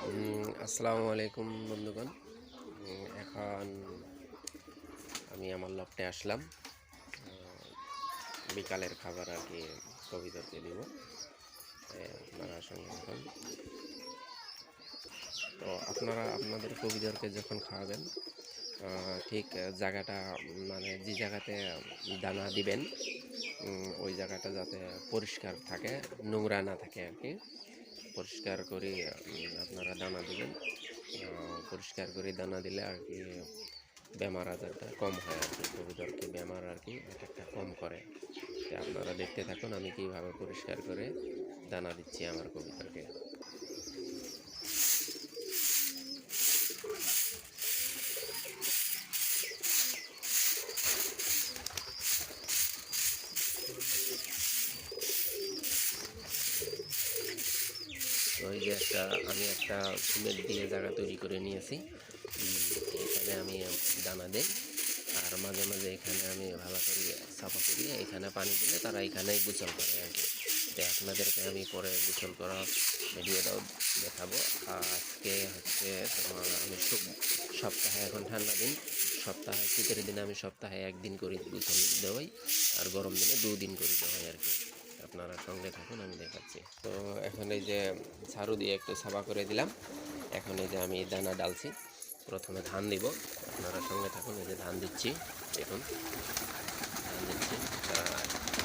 আসসালামু আলাইকুম বন্ধুগণ। এখন আমি আমার লফটে আসলাম। বিকালের খাবার আর কি কবিতরকে দিব। আপনারা সঙ্গে থাকুন। তো আপনারা আপনাদের কবিতরকে যখন খাওয়াবেন ঠিক জায়গাটা মানে যে জায়গাতে দানা দিবেন ওই জায়গাটা যাতে পরিষ্কার থাকে, নোংরা না থাকে আর কি। পরিষ্কার করে আপনারা দানা দিবেন। পরিষ্কার করে দানা দিলে আর কি বেমার আজারটা কম হয় আর কি, কবুতরকে বেমার আর কি অ্যাটাকটা কম করে। তো আপনারা দেখতে থাকুন আমি কীভাবে পরিষ্কার করে দানা দিচ্ছি আমার কবুতরকে। ওই যে আমি একটা সিমেন্ট দিয়ে জায়গা তৈরি করে নিয়েছি, এখানে আমি দানা দিই। আর মাঝে মাঝে এখানে আমি ভালো করে সাফা করিয়ে এখানে পানি দিলে তারা এখানেই গোসল করে আর কি। তো আপনাদেরকে আমি পরে গোসল করা ভিডিওটাও দেখাবো। আজকে হচ্ছে তোমার আমি সপ্তাহে, এখন ঠান্ডা দিন, সপ্তাহে শীতের দিনে আমি সপ্তাহে একদিন করে গোসল দেওয়াই, আর গরম দিনে 2 দিন করে দেওয়াই আর কি। আপনারা সঙ্গে থাকুন, আমি দেখাচ্ছি। তো এখন এই যে ঝাড়ু দিয়ে একটু সাফা করে দিলাম। এখন এই যে আমি দানা ডালছি, প্রথমে ধান দিব। আপনারা সঙ্গে থাকুন, এই যে ধান দিচ্ছি, দেখুন ধান দিচ্ছি।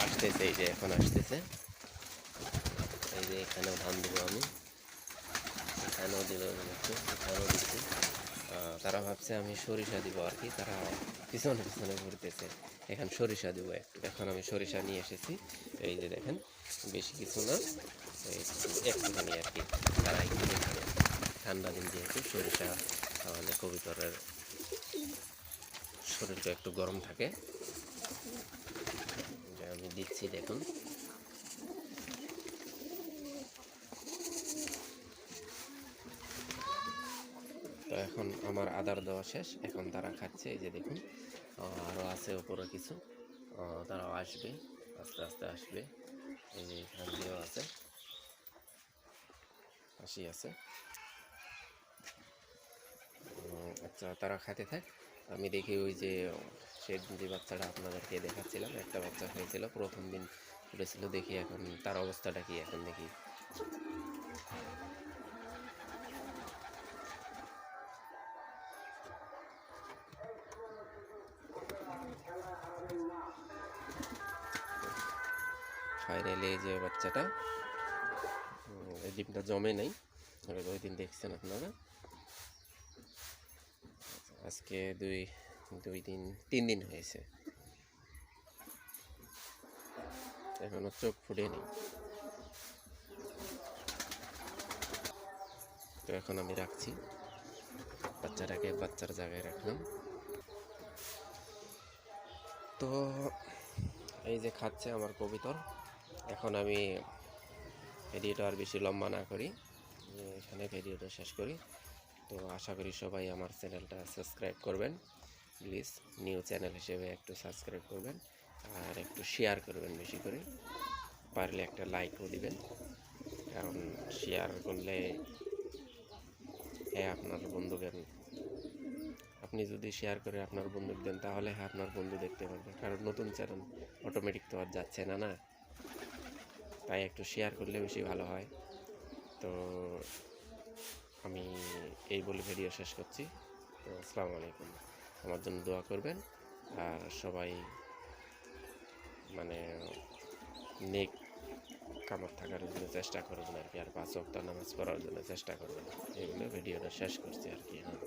আসতেছে, এই যে এখন আসতেছে। এই যে এখানেও ধান দেবো আমি, এখানেও দিল একটু, এখানেও দিচ্ছি। তারা ভাবছে আমি সরিষা দিব আর কি, তারা পিছনে পিছনে ঘুরতেছে। এখন সরিষা দিব একটু। এখন আমি সরিষা নিয়ে এসেছি, এই যে দেখেন, বেশি কিছু না, একটুখানি আর কি। তারা একটু দেখবে, ঠান্ডা দিন যেহেতু সরিষা আমাদের কবুতরের শরীরটা একটু গরম থাকে। যে আমি দিচ্ছি, দেখুন। তো এখন আমার আদার দেওয়া শেষ, এখন তারা খাচ্ছে, এই যে দেখুন। আরও আছে ওপরে কিছু, তারাও আসবে, আস্তে আস্তে আসবে। এই যে এখান দিয়েও আছে, হাসি আছে। আচ্ছা, তারা খাইতে থাক, আমি দেখি। ওই যে সেদিন যে বাচ্চাটা আপনাদেরকে দেখাচ্ছিলাম, একটা বাচ্চা হয়েছিল, প্রথম দিন ফুটেছিল, দেখি এখন তার অবস্থাটা কি, এখন দেখি। ফাইনালি এই যে বাচ্চাটা, এই ডিমটা জমে নেই, ওই দিন দেখছেন আপনারা। আজকে দুই দিন 3 দিন হয়েছে, এখনো চোখ ফুটেনি। তো এখন আমি রাখছি বাচ্চাটাকে, বাচ্চার জায়গায় রাখলাম। তো এই যে খাচ্ছে আমার কবুতর। এখন আমি ভিডিওটা আর বেশি লম্বা না করি, এখানে ভিডিওটা শেষ করি। তো আশা করি সবাই আমার চ্যানেলটা সাবস্ক্রাইব করবেন, প্লিজ। নিউ চ্যানেল হিসেবে একটু সাবস্ক্রাইব করবেন, আর একটু শেয়ার করবেন বেশি করে, পারলে একটা লাইকও দিবেন। কারণ শেয়ার করলে হ্যাঁ আপনার বন্ধুকে, আপনি যদি শেয়ার করে আপনার বন্ধুকে দেন, তাহলে হ্যাঁ আপনার বন্ধু দেখতে পারবে। কারণ নতুন চ্যানেল অটোমেটিক তো আর যাচ্ছে না, না, তাই একটু শেয়ার করলে বেশি ভালো হয়। তো আমি এই বলে ভিডিও শেষ করছি। তো আসসালামু আলাইকুম, আমার জন্য দোয়া করবেন, আর সবাই মানে নেক কামত থাকার জন্য চেষ্টা করবেন আর কি, আর 5 ওয়াক্ত নামাজ পড়ার জন্য চেষ্টা করবেন। এই বলে ভিডিওটা শেষ করছি আর কি। হ্যাঁ।